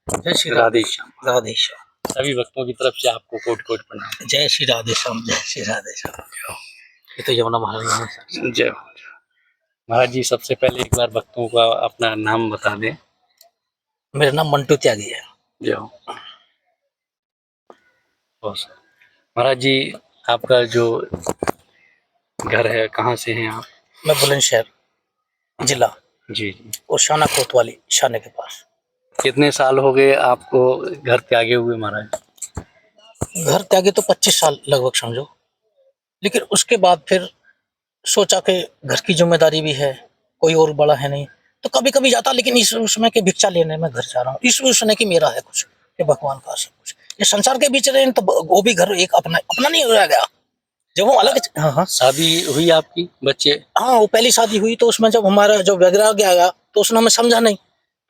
जय श्री राधे श्याम। राधे श्याम। सभी भक्तों की तरफ से आपको कोटि कोटि प्रणाम। जय श्री राधे श्याम। जय श्री राधे श्याम। ये तो यमुना महाराज। जय महाराज जी, सबसे पहले एक बार भक्तों का अपना नाम बता दें। मेरा नाम मंटू त्यागी है। जय हो। महाराज जी, आपका जो घर है, कहाँ से हैं आप? मैं बुलंदशहर जिला जी। और शाना कोतवाली शाने के पास। कितने साल हो गए आपको घर त्यागे हुए महाराज? घर त्यागे तो 25 साल लगभग समझो, लेकिन उसके बाद फिर सोचा कि घर की जिम्मेदारी भी है, कोई और बड़ा है नहीं, तो कभी कभी जाता, लेकिन इस उसमें के भिक्षा लेने में घर जा रहा हूँ, इस उसने की मेरा है कुछ कि भगवान का सब कुछ, ये संसार के बीच रहे तो वो भी घर एक अपना अपना नहीं रह गया जब वो अलग। हाँ हाँ, शादी हुई आपकी, बच्चे? हाँ, वो पहली शादी हुई तो उसमें जब हमारा जो वैराग्य आया तो उसने हमें समझा नहीं,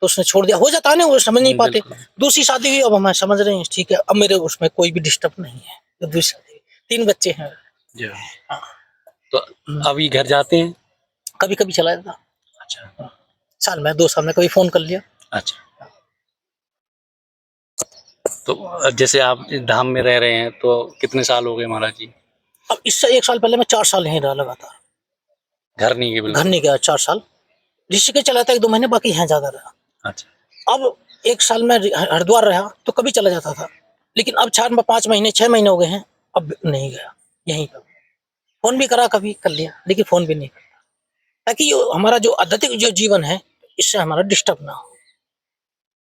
तो उसने छोड़ दिया। हो जाता है ना, वो समझ नहीं पाते। दूसरी शादी हुई, अब हमें समझ रहे हैं, ठीक है, अब मेरे उसमें कोई भी डिस्टर्ब नहीं है। तो दूसरी शादी, 3 बच्चे हैं। हाँ। तो अभी घर जाते हैं? कभी कभी चला जाता। अच्छा। साल में 2 साल में कभी फोन कर लिया। अच्छा। तो जैसे आप धाम में रह रहे हैं तो कितने साल हो गए महाराज जी? अब इससे 1 साल पहले मैं 4 साल यहीं रहा लगातार। घर नहीं गए? घर नहीं गया 4 साल। ऋषिकेश चला था 1-2 महीने, बाकी यहाँ ज्यादा रहा। अच्छा। अब 1 साल में हरिद्वार रहा तो कभी चला जाता था, लेकिन अब 4-5 महीने 6 महीने हो गए हैं, अब नहीं गया। यहीं पर फोन भी करा, कभी कर लिया, लेकिन फोन भी नहीं करता, ताकि हमारा जो आध्यात्मिक जो जीवन है इससे हमारा डिस्टर्ब ना हो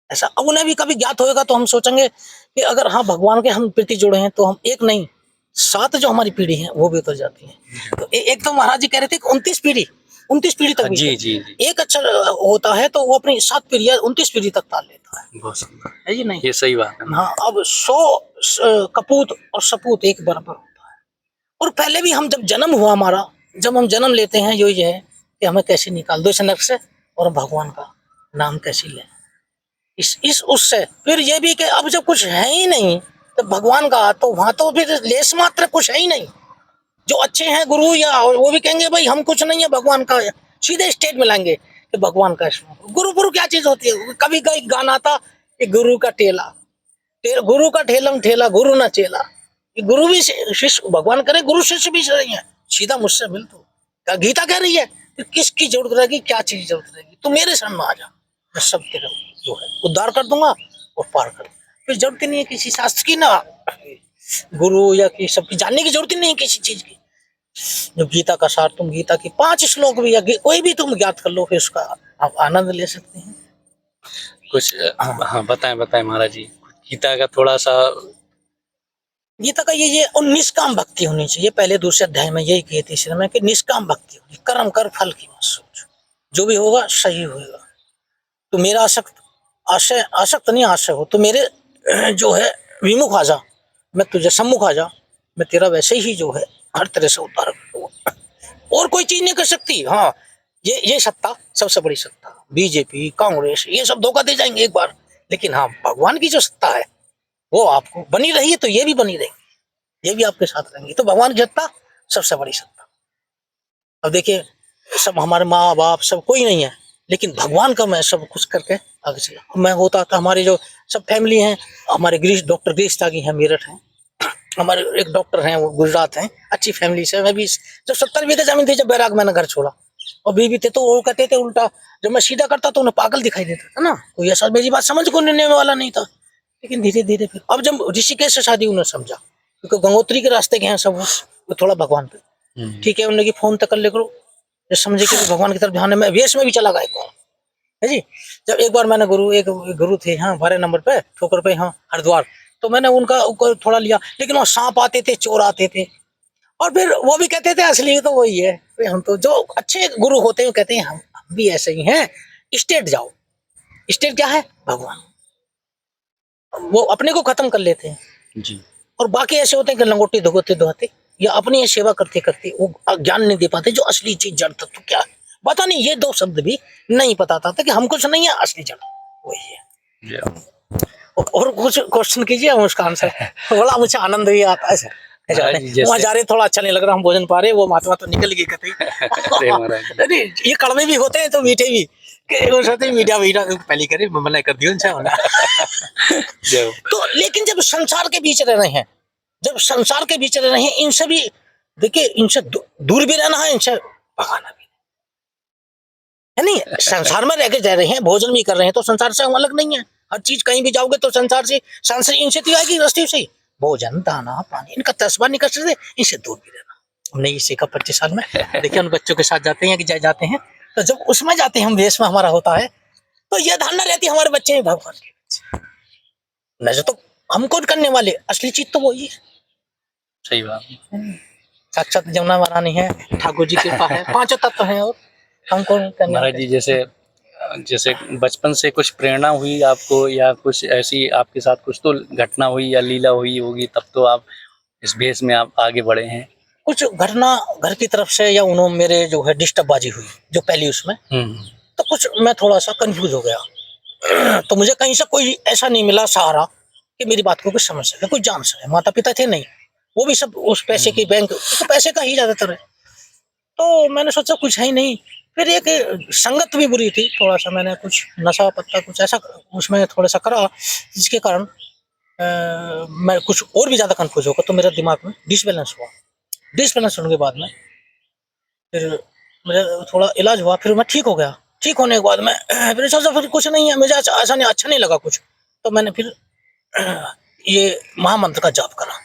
ऐसा। अब उन्हें भी कभी ज्ञात होएगा तो हम सोचेंगे कि अगर हाँ भगवान के हम प्रति जुड़े हैं तो हम एक नहीं 7 जो हमारी पीढ़ी है वो भी उतर जाती है। तो एक तो महाराज जी कह रहे थे कि 29 पीढ़ी तक भी जी, जी, जी। एक अच्छा होता है तो वो अपनी 7 पीढ़ी 29 पीढ़ी तक ताल लेता है। बहुत सुंदर है जी नहीं? ये सही बात है। हाँ, अब 100 कपूत और सपूत एक बराबर होता है। और पहले भी हम जब जन्म हुआ हमारा, जब हम जन्म लेते हैं यही है कि हमें कैसे निकाल दो इस नरक से और भगवान का नाम कैसे लें इस उससे। फिर ये भी कि अब जब कुछ है ही नहीं तो भगवान का, तो वहां तो फिर लेस मात्र कुछ है ही नहीं। जो अच्छे हैं गुरु या वो भी कहेंगे भाई हम कुछ नहीं है, भगवान का सीधे स्टेट में लाएंगे कि भगवान का गुरु क्या चीज होती है। कभी का एक गाना था कि गुरु का टेला, गुरु का ठेलम ठेला गुरु ना चेला। गुरु भी शिष्य, भगवान करे गुरु शिष्य भी सही है, सीधा मुझसे मिल। तो गीता कह रही है कि किसकी जरूरत रहेगी, क्या चीज जरूरत रहेगी, तू मेरे शरण में आ जा, मैं सब तेरा जो है उद्धार कर दूंगा और पार कर दूंगा। फिर जरूरत ही नहीं है किसी शास्त्र की, ना गुरु या कि सबकी जानने की जरूरत ही नहीं है किसी चीज की। जो गीता का सार, तुम गीता की 5 श्लोक भी या कोई भी तुम ज्ञात कर लो, फिर उसका आप आनंद ले सकते हैं। कुछ हाँ बताएं महाराज जी, गीता का थोड़ा सा। गीता का ये और निष्काम भक्ति होनी चाहिए। पहले दूसरे अध्याय में यही किए तीसरे में कि निष्काम भक्ति होनी, कर्म कर फल की मत सोच, जो भी होगा सही होगा। तो मेरा आसक्त नहीं आशय हो, तो मेरे जो है विमुख आ जा, मैं तुझे सम्मुख आ जा, मैं तेरा वैसे ही जो है हर तरह से उद्धार करूंगा। और कोई चीज नहीं कर सकती। हाँ, ये सत्ता सबसे बड़ी सत्ता, बीजेपी कांग्रेस ये सब धोखा दे जाएंगे एक बार, लेकिन हाँ भगवान की जो सत्ता है वो आपको बनी रही है, तो ये भी बनी रहेगी, ये भी आपके साथ रहेंगे। तो भगवान की सत्ता सबसे बड़ी सत्ता। अब देखिए, सब हमारे माँ बाप सब कोई नहीं है, लेकिन भगवान का मैं सब कुछ करके आगे चला। मैं होता था, हमारे जो सब फैमिली हैं, हमारे डॉक्टर गिरीश त्यागी हैं, मेरठ हैं, हमारे एक डॉक्टर हैं वो गुजरात हैं, अच्छी फैमिली से। मैं भी जब 70 बीघे जमीन थी, जब बैराग मैंने घर छोड़ा और बीवी थे, तो वो कहते थे उल्टा, जब मैं सीधा करता तो उन्हें पागल दिखाई देता था ना, कोई ऐसा मेरी बात समझ को लेने वाला नहीं था। लेकिन धीरे धीरे फिर अब जब ऋषिकेश से शादी उन्होंने समझा, क्योंकि गंगोत्री के रास्ते के हैं सब, वो थोड़ा भगवान पे ठीक है, उन्होंने फोन तक कर ले करो, जब समझे कि भगवान की तरफ ध्यान है। मैं वेश में भी चला गया एक बार, है जी। जब एक बार मैंने एक गुरु थे, हाँ 12 नंबर पे ठोकर पे, हाँ हरिद्वार, तो मैंने उनका थोड़ा लिया, लेकिन वहाँ सांप आते थे, चोर आते थे, और फिर वो भी कहते थे असली तो वही है। हम तो जो अच्छे गुरु होते हैं कहते हैं हम भी ऐसे ही हैं, स्टेट जाओ। स्टेट क्या है? भगवान। वो अपने को खत्म कर लेते हैं जी। और बाकी ऐसे होते हैं कि लंगोटी धोते धोते या अपनी सेवा करते करते वो ज्ञान नहीं दे पाते, जो असली चीज जड़ तत्व क्या है पता नहीं। ये 2 शब्द भी नहीं पता था कि हम कुछ नहीं है, असली जड़ वही है। और कुछ क्वेश्चन कीजिए, हम उसका आंसर बोला, मुझे आनंद भी आता है सर। वहाँ जा रहे थोड़ा अच्छा नहीं लग रहा, हम भोजन पा रहे, वो महात्मा तो निकल गई कतई। ये कड़वे भी होते हैं तो मीठे भी, कि वो सोचते मीडिया पहले करे मना कर दियो अच्छा होना। जो तो लेकिन जब संसार के बीच रह रहे हैं, जब संसार के बीच रह रहे हैं, इनसे भी देखिए, इनसे दूर भी रहना है, इनसे भगाना भी है। नहीं, संसार में रह के जा रहे हैं, भोजन भी कर रहे हैं, तो संसार से हम अलग नहीं है। हर चीज कहीं भी जाओगे तो संसार से इनसे तो आएगी रास्ते से। भोजन, दाना, पानी, इनका तस्बा नहीं कर सकते, इनसे दूर भी रहना। हमने ये सीखा 25 साल में। देखिए उन बच्चों के साथ जाते हैं कि जाते हैं, तो जब उसमें जाते हैं, हम वेश में हमारा होता है, तो यह धारणा रहती है हमारे बच्चे हैं भगवान के। नजर तो हम कौन करने वाले, असली चीज तो वही है। सही बात। साक्षात जमुना महारानी है, ठाकुर जी कृपा है, पांचों तत्व हैं, और हम कौन करने महाराज वाले। जी, जैसे बचपन से कुछ प्रेरणा हुई आपको, या कुछ ऐसी आपके साथ कुछ तो घटना हुई या लीला हुई होगी, तब तो आप इस भेष में आप आगे बढ़े हैं। कुछ घटना घर की तरफ से, या उन्होंने मेरे जो है डिस्टर्बबाजी हुई जो पहली उसमें, तो कुछ मैं थोड़ा सा कंफ्यूज हो गया। तो मुझे कहीं से कोई ऐसा नहीं मिला सहारा कि मेरी बात को कुछ समझ सके, कुछ जान सके। माता पिता थे नहीं, वो भी सब उस पैसे की बैंक, तो पैसे का ही ज्यादातर है। तो मैंने सोचा कुछ है ही नहीं। फिर एक संगत भी बुरी थी, थोड़ा सा मैंने कुछ नशा पत्ता कुछ ऐसा उसमें थोड़ा सा करा, जिसके कारण मैं कुछ और भी ज्यादा कंफ्यूज हो गया। तो मेरा दिमाग में डिसबैलेंस हुआ। डिसबैलेंस होने के बाद में फिर मेरा थोड़ा इलाज हुआ, फिर मैं ठीक हो गया। ठीक होने के बाद में फिर सोचा फिर कुछ नहीं है, मुझे ऐसा नहीं, अच्छा नहीं लगा कुछ। तो मैंने फिर ये महामंत्र का जाप करा।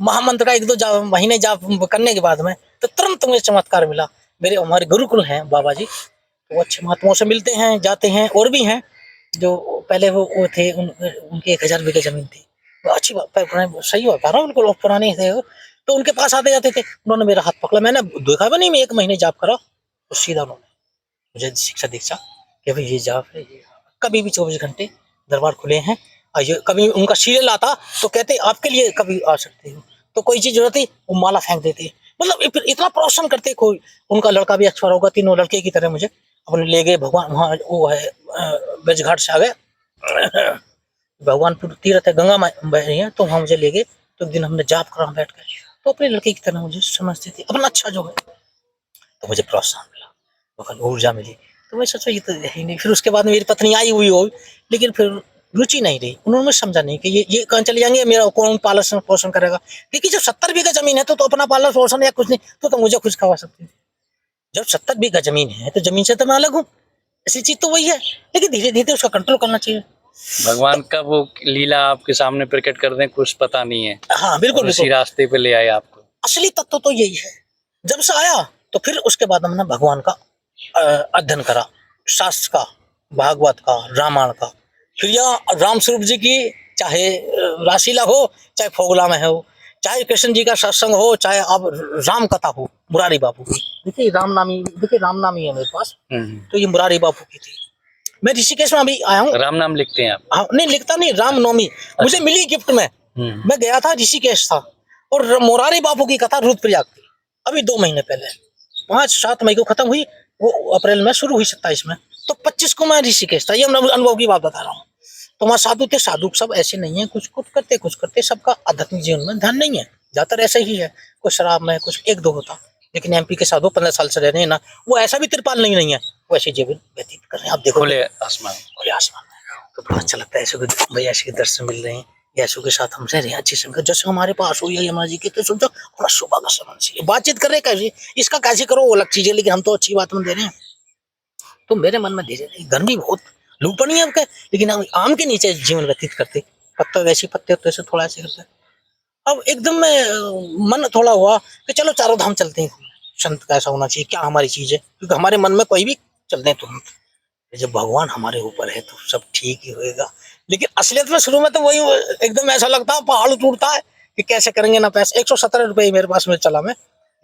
महामंत्र का 1-2 महीने जाप करने के बाद में तो तुरंत मुझे चमत्कार मिला। मेरे हमारे गुरुकुल हैं बाबा जी, तो वो अच्छे महात्माओं से मिलते हैं, जाते हैं। और भी हैं जो पहले वो थे, उनके 1000 बीघे जमीन थी। वो अच्छी बात, सही होता रहा, बिल्कुल पुराने थे वो। तो उनके पास आते जाते थे, उन्होंने मेरा हाथ पकड़ा। मैंने देखा भी नहीं, मैं 1 महीने जाप करा, तो सीधा उन्होंने मुझे शिक्षा दीक्षा कि भाई ये जाप है, कभी भी 24 घंटे दरबार खुले हैं। और ये कभी उनका सीरियल आता तो कहते आपके लिए कभी आ सकते हो। तो कोई चीज जरूरत थी, वो माला फेंक देते। मतलब इतना प्रोत्साहन करते। कोई उनका लड़का भी अच्छा होगा, तीनों लड़के की तरह मुझे अपने ले गए भगवान। वहाँ वो है ब्रज घाट से आ गए, भगवानपुर तीर्थ है, गंगा बह रही है, तो वहाँ मुझे ले गए। तो एक दिन हमने जाप करा बैठ कर, तो अपने लड़के की तरह मुझे समझते थे, अपना अच्छा जो है। तो मुझे प्रोत्साहन मिला, बहुत ऊर्जा मिली। तो मैं सोचा ये तो है ही नहीं। फिर उसके बाद मेरी पत्नी आई हुई हो, लेकिन फिर रुचि नहीं रही। उन्होंने समझा नहीं कि ये कहाँ चले जाएंगे, मेरा कौन पालन पोषण करेगा। देखिए जब 70 बीघा जमीन है तो अपना पालन पोषण या कुछ नहीं, तो मुझे खुश खवा सकती है। जब 70 बीघा जमीन है तो जमीन से तो मैं अलग हूँ, ऐसी चीज तो वही है। लेकिन धीरे धीरे उसका कंट्रोल करना चाहिए। भगवान का वो लीला आपके सामने प्रकट कर दें, कुछ पता नहीं है, हाँ बिल्कुल और उसी बिल्कुल, रास्ते पे ले आए आपको। असली तत्व तो यही है। जब से आया तो फिर उसके बाद हमने भगवान का अध्ययन करा, शास्त्र का, भागवत का, रामायण का। फिर यहाँ राम स्वरूप जी की चाहे रासलीला हो, चाहे फोगला में हो, चाहे कृष्ण जी का सत्संग हो, चाहे अब राम कथा हो, मुरारी बापू की। देखिए राम नामी है मेरे पास, तो ये मुरारी बापू की थी। मैं ऋषिकेश में अभी आया हूँ। राम नाम लिखते हैं आप? हाँ, नहीं लिखता नहीं, रामनवमी मुझे मिली गिफ्ट में। मैं गया था, ऋषिकेश था, और मुरारी बापू की कथा रुद्रप्रयाग की, अभी 2 महीने पहले। 5-7 मई को खत्म हुई, वो अप्रैल में शुरू हुई 27 में, तो 25 को मैं ऋषिकेश था। ये अनुभव की बात बता रहा हूँ। तो वहाँ साधु थे, साधु सब ऐसे नहीं है, कुछ कुछ करते, सबका आध्यात्मिक जीवन में ध्यान नहीं है, ज्यादातर ऐसा ही है। कुछ शराब में, कुछ 1-2 होता। लेकिन एमपी के साधु 15 साल से रह रहे हैं ना, वो ऐसा भी तिरपाल नहीं है, वो ऐसे जीवन व्यतीत कर रहे हैं। आप देखो खुले आसमान। खुले आसमान में, तो बड़ा अच्छा लगता है ऐसे भाई, ऐसे के दर्शन मिल रहे हैं, यशु के साथ हम रह रहे हैं, अच्छी संगत जैसे हमारे पास हुई है यमुना जी की। तो सोचो बड़ा शोभा का समान से बातचीत कर रहे, कैसे इसका कैसे करो वो अलग चीज है, लेकिन हम तो अच्छी बात में दे रहे हैं। तो मेरे मन में धीरे धीरे गर्मी बहुत लू पड़ी है अब, लेकिन हम आम के नीचे जीवन व्यतीत करते, पत्ते वैसे पत्ते होते से थोड़ा ऐसे करते। अब एकदम में मन थोड़ा हुआ कि चलो चारों धाम चलते हैं। संत कैसा होना चाहिए, क्या हमारी चीज है, क्योंकि हमारे मन में कोई भी चलते हैं तुरंत। जब भगवान हमारे ऊपर है तो सब ठीक ही होएगा। लेकिन असलियत में शुरू में तो वही एकदम ऐसा लगता है पहाड़ टूटता है कि कैसे करेंगे ना पैसे। 117 रुपये मेरे पास में चला मैं,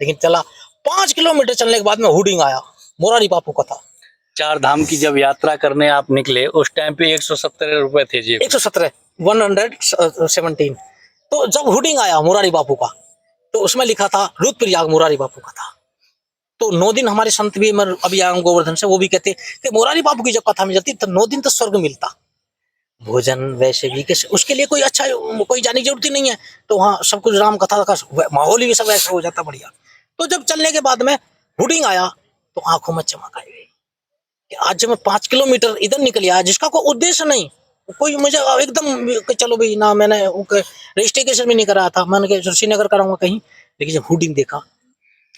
लेकिन चला 5 किलोमीटर चलने के बाद में हुडिंग आया, मोरारी बापू का था। 4 धाम की जब यात्रा करने आप निकले, उस टाइम पे 117 रुपए थे जी? 117, 117। तो जब हुडिंग आया मोरारी बापू का, तो उसमें लिखा था रुद्रप्रयाग मोरारी बापू का था। तो 9 दिन हमारे संत भी, मैं अभी आया हूँ गोवर्धन से, वो भी कहते कि मोरारी बापू की जब कथा में जाती तो 9 दिन तो स्वर्ग मिलता। भोजन वैसे भी कैसे, उसके लिए कोई अच्छा कोई जाने की जरूरत ही नहीं है। तो वहाँ सब कुछ राम कथा का माहौल ही सब ऐसा हो जाता बढ़िया। तो जब चलने के बाद में हुडिंग आया तो आंखों में चमक आई गई। कि आज जब मैं 5 किलोमीटर इधर निकल आया जिसका कोई उद्देश्य नहीं, कोई मुझे एकदम कि चलो भाई ना, मैंने रजिस्ट्रेशन भी नहीं कराया था, मैंने कहा श्रीनगर कराऊंगा कहीं, लेकिन जब हुडिंग देखा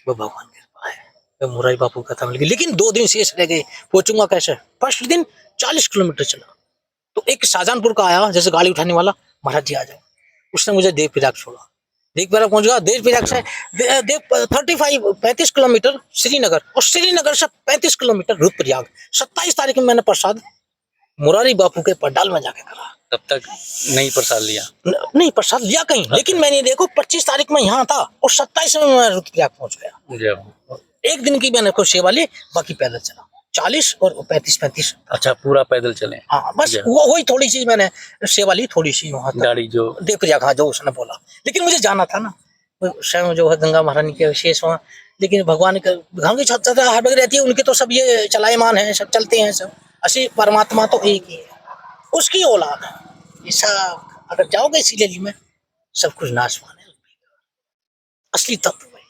वो भगवान की कृपा है, वो मुरारी बापू का था। लेकिन 2 दिन शेष रह गए, पहुंचूंगा कैसे। फर्स्ट दिन 40 किलोमीटर चला, तो एक शाहजहानपुर का आया जैसे गाड़ी उठाने वाला, महाराज जी आ जाओ, उसने मुझे देव प्रयाग छोड़ा, देव प्रयाग पहुंच गया। देव प्रयाग से 35 किलोमीटर श्रीनगर, और श्रीनगर से 35 किलोमीटर रुद्रप्रयाग। 27 तारीख में मैंने प्रसाद मुरारी बापू के पंडाल में जाके करा। तब तक नहीं प्रसाद लिया? नहीं प्रसाद लिया कहीं, लेकिन मैंने देखो 25 तारीख में यहाँ था और 27 में मैं रुद्रप्रयाग पहुंच गया। जब एक दिन की मैंने कुछ सेवा ली, बाकी पैदल चला 40 और 35। अच्छा, पूरा पैदल चले? हाँ, बस वही थोड़ी सी मैंने सेवा ली, थोड़ी सी वहाँ गाड़ी जो देव प्रयाग, हाँ, जो उसने बोला, लेकिन मुझे जाना था ना, स्वयं जो है गंगा महारानी के विशेष वहाँ। लेकिन भगवान के घांगी छत्र हर जगह रहती है, उनके तो सब ये चलायमान है, सब चलते हैं सब। असली परमात्मा तो एक ही है, उसकी औलाद है। ये सब अगर जाओगे इसी गली में, सब कुछ नाशवान है। असली तत्व है,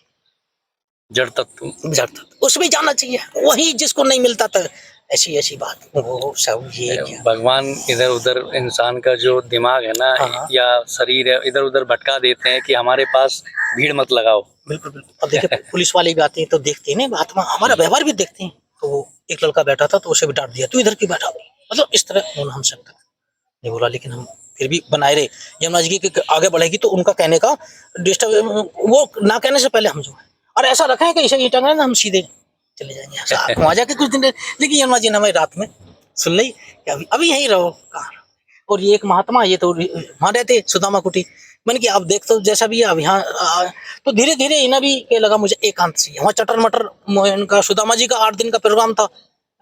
जड़ तत्व, जड़ तत्व, उसमें जाना चाहिए। वही जिसको नहीं मिलता था, ऐसी बात वो सब ये क्या। भगवान इधर उधर इंसान का जो दिमाग है ना, हाँ। या शरीर है, इधर उधर भटका देते हैं कि हमारे पास भीड़ मत लगाओ। बिल्कुल बिल्कुल। अब देखिए पुलिस वाले भी आते हैं तो देखते हैं ना, आत्मा हमारा व्यवहार भी देखते हैं। तो वो एक लड़का बैठा था तो उसे भी डांट दिया, तू इधर क्यों बैठा, मतलब इस तरह उन्होंने हमसे नहीं बोला, लेकिन हम फिर भी बनाए रहे। यमुना जी की आगे बढ़ेगी तो उनका कहने का डिस्टर्ब, वो ना कहने से पहले हम जो है, और ऐसा रखा है कि इसे ये टंगा ना, हम सीधे चले जाएंगे वहां जाके कुछ दिन। लेकिन यमुना जी ने हमें रात में सुन ली कि अभी यहीं रहो कहाँ। और ये एक महात्मा, ये तो वहां रहते सुदामा कुटी, मैंने कि आप देख तो जैसा भी है अब यहाँ तो धीरे धीरे इन्हें भी के लगा मुझे एकांत चाहिए। वहाँ चटर मटर इनका सुदामा जी का 8 दिन का प्रोग्राम था,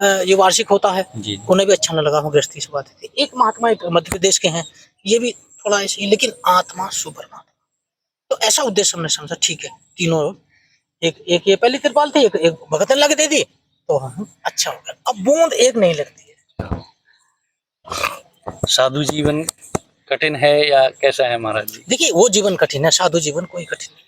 ये वार्षिक होता है, उन्हें भी अच्छा न लगा, गृहस्थी से बात थी। एक महात्मा मध्य प्रदेश के हैं, ये भी थोड़ा ऐसे, लेकिन आत्मा सुपरमात्मा, तो ऐसा उद्देश्य हमने समझा। ठीक है, तीनों एक ये पहली तिरपाल थी, एक भगत ने लग दे दी, तो अच्छा हो गया। अब बूंद एक नहीं लगती है। साधु जीवन कठिन है या कैसा है महाराज जी? देखिए वो जीवन कठिन है, साधु जीवन कोई कठिन नहीं है।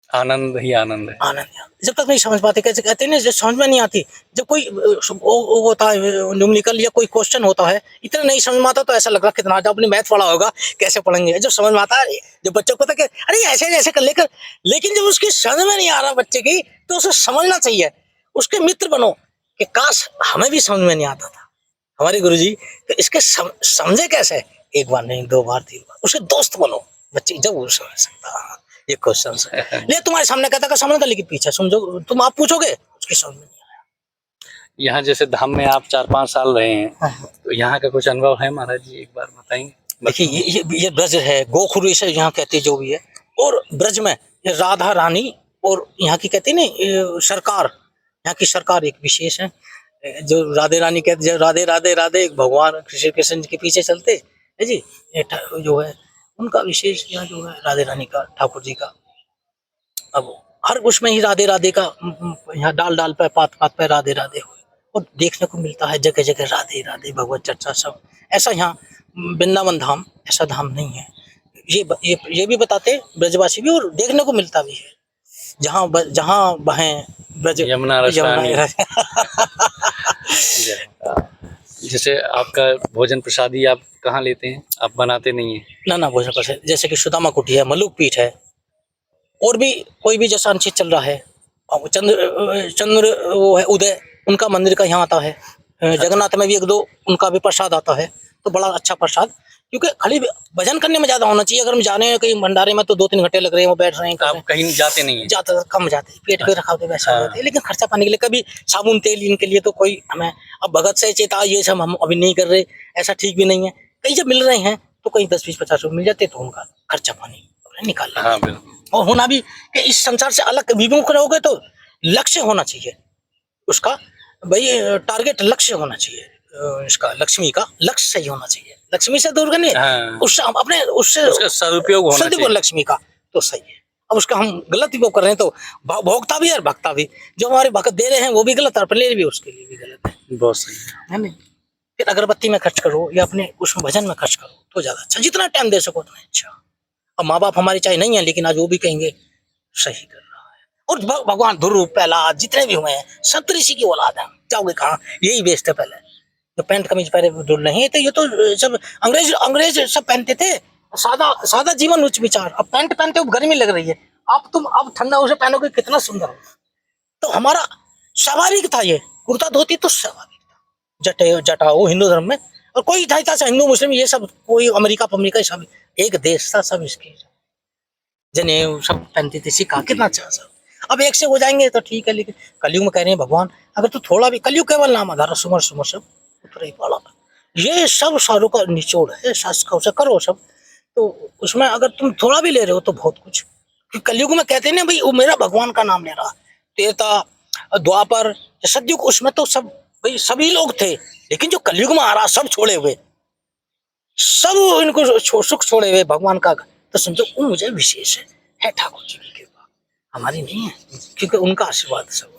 आनंद ही आनंद है। आनंद जब तक नहीं समझ पाते, कैसे कहते हैं ना, जब समझ में नहीं आती, जब कोई वो होता है न्यूमेरिकल या कोई क्वेश्चन होता है, इतना नहीं समझ में आता तो ऐसा लग रहा कितना जब अपनी मैथ पढ़ा होगा कैसे पढ़ेंगे। जब समझ में आता है, जब बच्चों को पता अरे ऐसे ऐसे कर लेकर, लेकिन जब उसकी समझ में नहीं आ रहा बच्चे की, तो उसे समझना चाहिए, उसके मित्र बनो कि काश हमें भी समझ में नहीं आता था हमारे गुरुजी, तो इसके समझे कैसे, 1 बार नहीं 2 बार 3 बार, उसके दोस्त बनो बच्चे, जब वो समझ सकता। ये क्वेश्चन ले तुम्हारे सामने कहता समझ था, लेकिन पीछे समझो, तुम आप पूछोगे उसकी समझ में नहीं आया। यहाँ जैसे धाम में आप 4-5 साल रहे हैं, तो यहाँ का कुछ अनुभव है महाराज जी, एक बार बताएंगे? देखिए ये ब्रज है, गोखुरी से यहाँ कहते जो भी है, और ब्रज में ये राधा रानी और यहाँ की कहते ना सरकार, यहाँ की सरकार एक विशेष है। जो राधे रानी कहते, जो राधे राधे राधे भगवान श्री कृष्ण के पीछे चलते है जी, जो है उनका विशेष यहाँ जो है राधे रानी का, ठाकुर जी का। अब हर उसमें ही राधे राधे का, यहाँ डाल डाल पे पात पात पे राधे राधे हुए, और देखने को मिलता है जगह जगह राधे राधे भगवत चर्चा सब। ऐसा यहाँ वृंदावन धाम ऐसा धाम नहीं है। ये भी बताते ब्रजवासी भी, और देखने को मिलता भी है, जहाँ बहें ब्रज यमुना जैसे आपका भोजन प्रसादी आप कहाँ लेते हैं? आप बनाते नहीं है? ना भोजन प्रसाद, जैसे कि सुदामा कुटी है, मलुक पीठ है, और भी कोई भी जैसा अनुचित चल रहा है, चंद्र वो है उदय, उनका मंदिर का यहाँ आता है। जगन्नाथ में भी 1-2 उनका भी प्रसाद आता है, तो बड़ा अच्छा प्रसाद, क्योंकि खाली भजन करने में ज्यादा होना चाहिए। अगर हम जाने हैं कहीं भंडारे में तो 2-3 घंटे लग रहे हैं, वो बैठ रहे हैं, आप कहीं जाते नहीं है? जाते कम जाते, पेट पे रखा होते वैसा होते, लेकिन खर्चा पानी के लिए कभी साबुन तेल इनके लिए तो कोई हमें, अब भगत से चेता ये सब हम अभी नहीं कर रहे, ऐसा ठीक भी नहीं है। कहीं जब मिल रहे हैं तो कहीं 10-20-50 रुपये मिल जाते, तो उनका खर्चा पानी निकाल लेते। हाँ बिल्कुल। और होना भी कि इस संसार से अलग विमुख रहोगे तो लक्ष्य होना चाहिए उसका, भाई टारगेट लक्ष्य होना चाहिए, इसका लक्ष्मी का लक्ष्य सही होना चाहिए, लक्ष्मी से दूर करने, हाँ। उससे अपने उससे उसका सदुपयोग होना चाहिए लक्ष्मी का, तो सही है। अब उसका हम गलत उपयोग कर रहे हैं तो भोगता भी और भक्ता भी, जो हमारे भक्त दे रहे हैं वो भी गलत, और अपने भी उसके लिए भी गलत है। बहुत सही है नहीं, फिर अगरबत्ती में खर्च करो या अपने उसमें भजन में खर्च करो तो ज्यादा अच्छा, जितना टाइम दे सको उतना अच्छा। अब माँ बाप हमारे चाहे नहीं है, लेकिन आज वो भी कहेंगे सही कर रहा है, और भगवान ध्रुव प्रहलाद जितने भी हुए हैं सब ऋषि की औलाद है। जाओगे कहाँ, यही बेचते पहले। तो पैंट कमीज पहले डोल नहीं तो ये तो सब अंग्रेज सब पहनते थे, सादा सादा जीवन उच्च विचार। अब पैंट पहनते हो गर्मी लग रही है, अब ठंडा उसे पहनोगे कितना सुंदर होगा। तो हमारा स्वाभाविक था ये, कुर्ता धोती तो स्वाभाविक था, जटा हो हिंदू धर्म में। और कोई था हिंदू मुस्लिम ये सब, कोई अमेरिका सब एक देश था, सब इसके जनेऊ सब पहनते थे, सिक्का कितना अच्छा सब। अब एक से हो जाएंगे तो ठीक है, लेकिन कलयुग में कह रहे हैं भगवान अगर तू थोड़ा भी, कलयुग केवल नाम आधार सुमर सुमर सब उतर ही पड़ा। ये सब सारों का निचोड़ है, शास्त्र का उसे करो सब। तो उसमें अगर तुम थोड़ा भी ले रहे हो तो बहुत कुछ, कलयुग में कहते हैं ना भाई वो मेरा भगवान का नाम ले रहा। त्रेता द्वापर सतयुग उसमें तो सब भाई सभी लोग थे, लेकिन जो कलयुग में आ रहा सब छोड़े हुए, सब इनको सुख छोड़े हुए भगवान का, तो समझो वो मुझे विशेष है ठाकुर जी की कृपा, हमारी नहीं है, क्योंकि उनका आशीर्वाद सब है।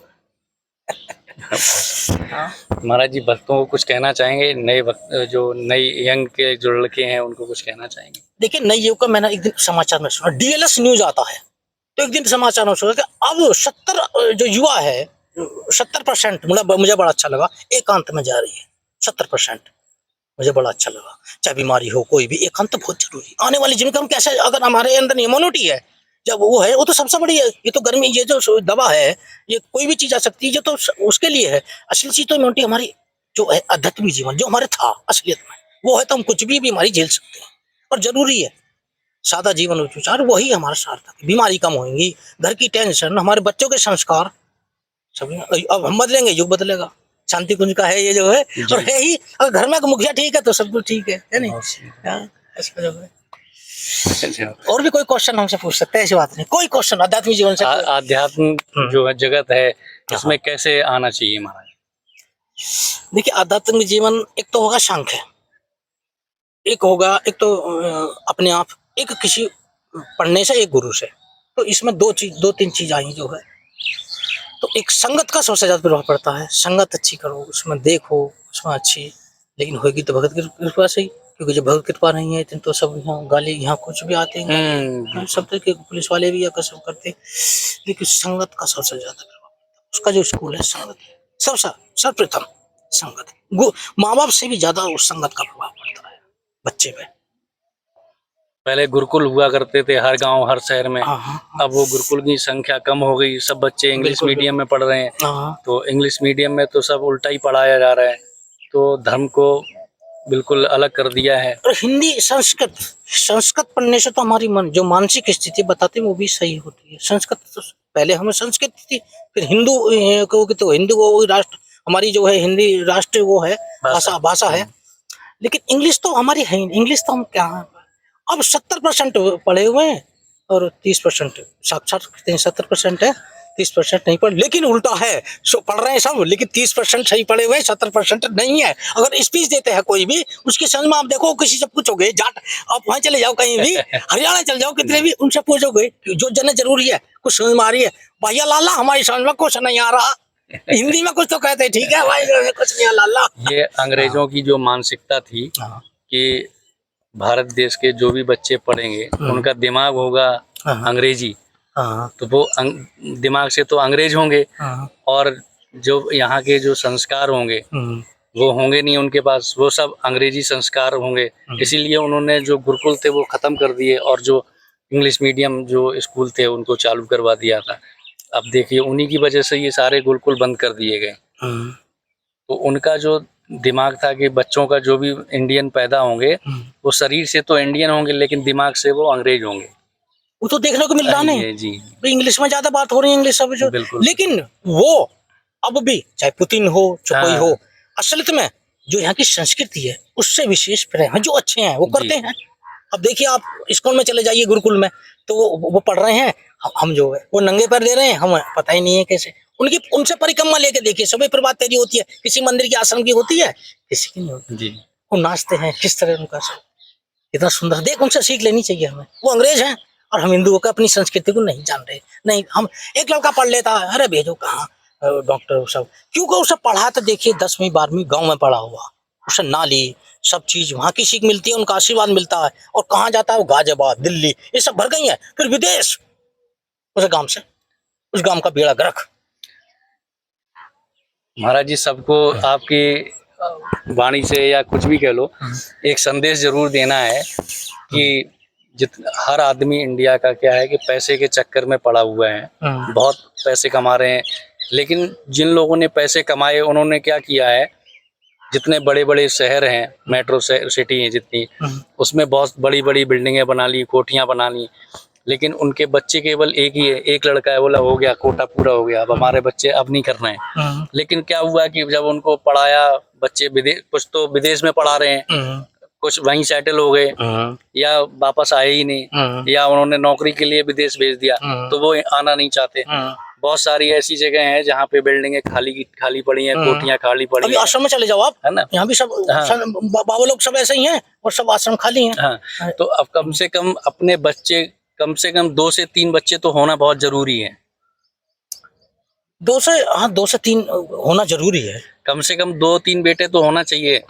महाराज जी भक्तों को कुछ कहना चाहेंगे, नए भक्त जो नई यंग के जो लड़के हैं उनको कुछ कहना चाहेंगे? देखिए नई युग का मैंने एक दिन समाचार में सुना, डीएलएस न्यूज आता है, तो एक दिन समाचार में सुना कि अब 70 जो युवा है 70% मुझे बड़ा अच्छा लगा, एकांत में जा रही है 70%, मुझे बड़ा अच्छा लगा। चाहे बीमारी हो कोई भी, एकांत बहुत जरूरी आने वाली जिनका हम कैसे, अगर हमारे अंदर इम्यूनिटी है जब वो है, वो तो सबसे बड़ी है। ये तो गर्मी, ये जो दवा है, ये कोई भी चीज आ सकती है, ये तो उसके लिए है। असली चीज तो इम्यूनिटी हमारी जो है, आध्यात्मिक जीवन जो हमारे था असलियत में, वो है तो हम कुछ भी बीमारी झेल सकते हैं, और जरूरी है। सादा जीवन उपचार वही हमारा सार्थक है, बीमारी कम होगी, घर की टेंशन, हमारे बच्चों के संस्कार सब। अब हम बदलेंगे युग बदलेगा, शांति कुंज का है ये जो है, और है ही। अगर घर में मुखिया ठीक है तो सब कुछ ठीक है नहीं? हाँ, ऐसा जो है। और भी कोई क्वेश्चन हमसे पूछ सकते हैं, ऐसी बात नहीं, कोई क्वेश्चन आध्यात्मिक जीवन से। आध्यात्म जो है जगत है इसमें कैसे आना चाहिए महाराज? देखिए आध्यात्मिक जीवन एक तो होगा सांख्य, एक होगा, एक तो अपने आप, एक किसी पढ़ने से, एक गुरु से। तो इसमें दो तीन चीज आई जो है। तो एक संगत का सबसे ज्यादा प्रभाव पड़ता है, संगत अच्छी करो, उसमें देखो, उसमें अच्छी, लेकिन होगी तो भगत की कृपा से ही, क्योंकि जब भगत कृपा नहीं है तो सब यहाँ गाली, यहाँ कुछ भी आते हैं, सब तरह के पुलिस वाले भी आकर सब करते। लेकिन संगत का सबसे ज्यादा प्रभाव, उसका जो स्कूल है संगत, सबसे सर्वप्रथम संगत, माँ बाप से भी ज्यादा उस संगत का प्रभाव पड़ता है बच्चे पे। पहले गुरुकुल हुआ करते थे हर गांव हर शहर में, हाँ। अब वो गुरुकुल की संख्या कम हो गई, सब बच्चे इंग्लिश मीडियम में पढ़ रहे हैं। तो इंग्लिश मीडियम में तो सब उल्टा ही पढ़ाया जा रहा है, तो धर्म को बिल्कुल अलग कर दिया है। और हिंदी संस्कृत पढ़ने से तो हमारी जो मानसिक स्थिति बताते हैं वो भी सही होती है। संस्कृत तो पहले हमें संस्कृत थी, फिर हिंदू कहोगे तो हिंदू वो राष्ट्र, हमारी जो है हिंदी राष्ट्र वो है, भाषा है। लेकिन इंग्लिश तो हमारी है, इंग्लिश तो हम क्या है, अब 70% पढ़े हुए हैं और 30% साक्षात 70% है, 30% नहीं पढ़, लेकिन उल्टा है, सो पढ़ रहे हैं सब, लेकिन 30% सही पढ़े हुए हैं, 70% नहीं है। अगर स्पीच देते हैं कोई भी, उसके समझ में आप देखो, किसी से पूछोगे, जाट आप वहां चले जाओ कहीं भी, हरियाणा चले जाओ कितने भी, उनसे पूछोगे जो जन जरूरी है, कुछ समझ में आ रही है, भैया लाला हमारी समझ में कुछ नहीं आ रहा, हिंदी में कुछ तो कहते हैं, ठीक है भाई कुछ नहीं लाला। ये अंग्रेजों की जो मानसिकता थी कि भारत देश के जो भी बच्चे पढ़ेंगे उनका दिमाग होगा अंग्रेजी, तो वो दिमाग से तो अंग्रेज होंगे, और जो यहाँ के जो संस्कार होंगे वो होंगे नहीं उनके पास, वो सब अंग्रेजी संस्कार होंगे। इसीलिए उन्होंने जो गुरुकुल थे वो खत्म कर दिए, और जो इंग्लिश मीडियम जो स्कूल थे उनको चालू करवा दिया था। अब देखिए उन्हीं की वजह से ये सारे गुरुकुल बंद कर दिए गए। तो उनका जो दिमाग था कि बच्चों का जो भी इंडियन पैदा होंगे वो शरीर से तो इंडियन होंगे, लेकिन दिमाग से वो अंग्रेज होंगे। वो तो देखने को मिल रहा नहीं जी, इंग्लिश में ज्यादा बात हो रही है, इंग्लिश सब जो, लेकिन वो अब भी चाहे पुतिन हो चाहे कोई हो, असलियत में जो यहाँ की संस्कृति है उससे विशेष प्रेम है, जो अच्छे हैं वो करते हैं। अब देखिए आप स्कूल में चले जाइए गुरुकुल में, तो वो पढ़ रहे हैं, हम जो है वो नंगे पैर दे रहे हैं, हमें पता ही नहीं है कैसे। उनसे परिक्रमा लेके देखिए, सभी प्रभात फेरी होती है, किसी मंदिर की आश्रम की होती है, किसी की नहीं होती जी। वो नाचते हैं किस तरह, उनका सब इतना सुंदर, देख उनसे सीख लेनी चाहिए हमें। वो अंग्रेज हैं और हम हिंदुओं का अपनी संस्कृति को नहीं जान रहे। नहीं, हम एक लड़का पढ़ लेता है, अरे भेजो कहाँ डॉक्टर सब, क्योंकि उसे पढ़ा तो देखिए 10वीं 12वीं गाँव में पढ़ा हुआ, उसे नाली सब चीज वहाँ की सीख मिलती है, उनका आशीर्वाद मिलता है, और कहाँ जाता है वो गाजियाबाद दिल्ली ये सब भर गई है, फिर विदेश उसे गाँव से उस गांव का बेड़ा गर्क। महाराज जी, सबको आपकी वाणी से या कुछ भी कह लो, एक संदेश जरूर देना है कि हर आदमी इंडिया का क्या है कि पैसे के चक्कर में पड़ा हुआ है, बहुत पैसे कमा रहे हैं, लेकिन जिन लोगों ने पैसे कमाए उन्होंने क्या किया है, जितने बड़े बड़े शहर हैं, मेट्रो सिटी हैं जितनी, उसमें बहुत बड़ी बड़ी बिल्डिंगें बना ली, कोठियां बना ली, लेकिन उनके बच्चे केवल एक ही है, एक लड़का है, बोला हो गया, कोटा पूरा हो गया, अब हमारे बच्चे अब नहीं करना है। लेकिन क्या हुआ कि जब उनको पढ़ाया, बच्चे विदेश, कुछ तो विदेश में पढ़ा रहे हैं, कुछ वहीं सेटल हो गए, या वापस आए ही नहीं, या उन्होंने नौकरी के लिए विदेश भेज दिया, तो वो आना नहीं चाहते। बहुत सारी ऐसी जगह हैं जहाँ पे बिल्डिंगें खाली पड़ी हैं, कोठियां खाली पड़ी हैं। अभी आश्रम में चले जाओ आप, है ना, यहाँ भी सब बाबा लोग सब ऐसे ही हैं और सब आश्रम खाली हैं। हाँ, तो अब कम से कम अपने बच्चे, कम से कम 2 से 3 बच्चे तो होना बहुत जरूरी है। 2 से 3 होना जरूरी है। कम से कम 2-3 बेटे तो होना चाहिए।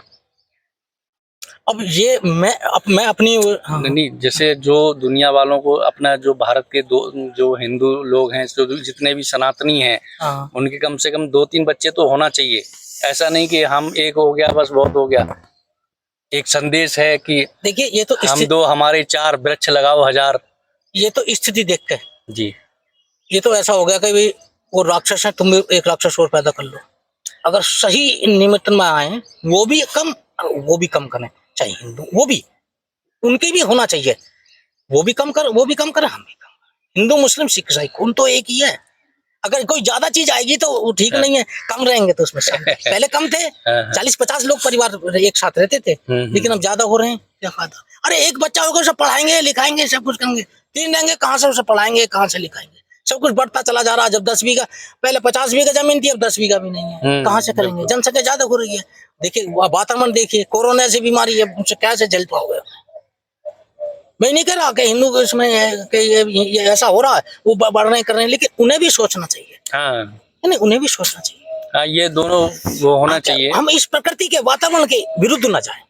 अब ये मैं अपनी नहीं, जैसे जो दुनिया वालों को अपना, जो भारत के जो हिंदू लोग हैं, जो जितने भी सनातनी हैं, उनके कम से कम 2-3 बच्चे तो होना चाहिए। ऐसा नहीं कि हम एक हो गया बस बहुत हो गया। एक संदेश है कि देखिए, ये तो हम 2 हमारे 4 वृक्ष लगाओ 1000। ये तो स्थिति देख के जी, ये तो ऐसा हो गया कि भाई वो राक्षस है, तुम भी एक राक्षस और पैदा कर लो। अगर सही निमित्त में आए, वो भी कम करें, चाहे हिंदू, वो भी उनके भी होना चाहिए, वो भी कम कर, हम भी कम करें। हिंदू मुस्लिम सिख ईसाई कौन तो एक ही है। अगर कोई ज्यादा चीज आएगी तो वो ठीक नहीं है, कम रहेंगे तो उसमें पहले कम थे, 40-50 लोग परिवार एक साथ रहते थे, लेकिन अब ज्यादा हो रहे हैं, क्या फायदा। अरे एक बच्चा होगा, सब पढ़ाएंगे लिखाएंगे सब कुछ करेंगे, 3 रहेंगे, कहाँ से उसे पढ़ाएंगे, कहाँ से लिखाएंगे। सब कुछ बढ़ता चला जा रहा है। जब 10 बीघा, पहले 50 बीघा जमीन थी, अब 10 बीघा भी नहीं है, कहाँ से करेंगे। जनसंख्या ज्यादा हो रही है। देखिए वातावरण देखिए, कोरोना ऐसी बीमारी है, उनसे कैसे झेल पाओगे। मैं नहीं कह रहा कि हिंदू इसमें कि ये ऐसा हो रहा है, वो बढ़ रहे कर रहे हैं, लेकिन उन्हें भी सोचना चाहिए। नहीं, उन्हें भी सोचना चाहिए। ये दोनों वो होना चाहिए। हम इस प्रकृति के वातावरण के विरुद्ध न जाएं।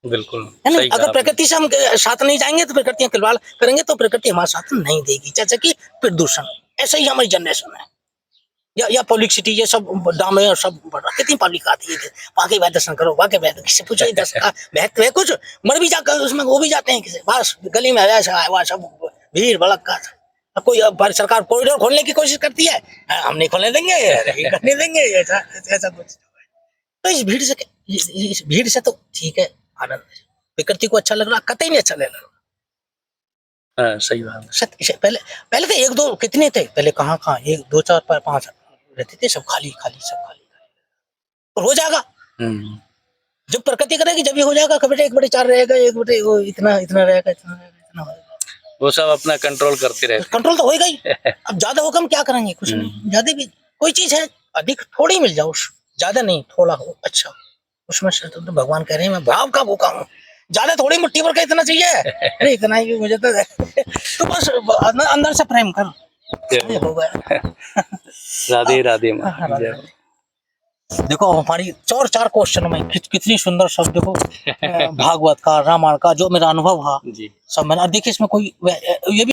बिल्कुल, है ना। अगर प्रकृति से हम साथ नहीं जाएंगे तो प्रकृति खिलवाड़ करेंगे तो प्रकृति हमारा साथ नहीं देगी। जैसे कि प्रदूषण, ऐसे ही हमारी जनरेशन है, या पब्लिक सिटी, ये सब दाम है और सब बढ़ रहा। कितनी पब्लिक आती है, वाकई भाई दर्शन करो, वाकई भाई किसी पूछो महत्व है कुछ, मर भी जाकर उसमें वो भी जाते हैं किसी, बस गली में ऐसा है वहाँ सब भीड़ भड़का। कोई सरकार कॉरिडोर खोलने की कोशिश करती है, हम नहीं खोलने देंगे, करने देंगे, ऐसा कुछ। तो इस भीड़ से तो ठीक है, आनंद, प्रकृति को अच्छा लग रहा, कतई नहीं अच्छा लग रहा। सही बात। पहले तो 1-2 कितने थे, पहले कहाँ 1, 2, 4, 5 रहते थे, सब खाली और हो जाएगा। जब प्रकृति करेगी जब भी हो जाएगा। कभी 1/4 रहेगा, 1/, वो इतना रहेगा, इतना होगा। वो सब अपना कंट्रोल करते रहते। कंट्रोल तो होएगा ही। अब ज्यादा हो कम क्या करेंगे, कुछ नहीं। ज्यादा भी कोई चीज है, अधिक थोड़ी मिल जाओ, ज्यादा नहीं, थोड़ा हो अच्छा, उसमें से तो भगवान कह रहे हैं मैं भाव का भूखा हूँ, ज्यादा थोड़ी मुट्ठी भर का इतना चाहिए। अरे इतना ही मुझे तो बस अंदर से प्रेम कर, हो गया। राधे राधे। देखो हमारी 4 क्वेश्चन में कितनी सुंदर शब्द, देखो भागवत का, रामायण का जो मेरा अनुभव था सब मैंने। और देखिए इसमें कोई ये भी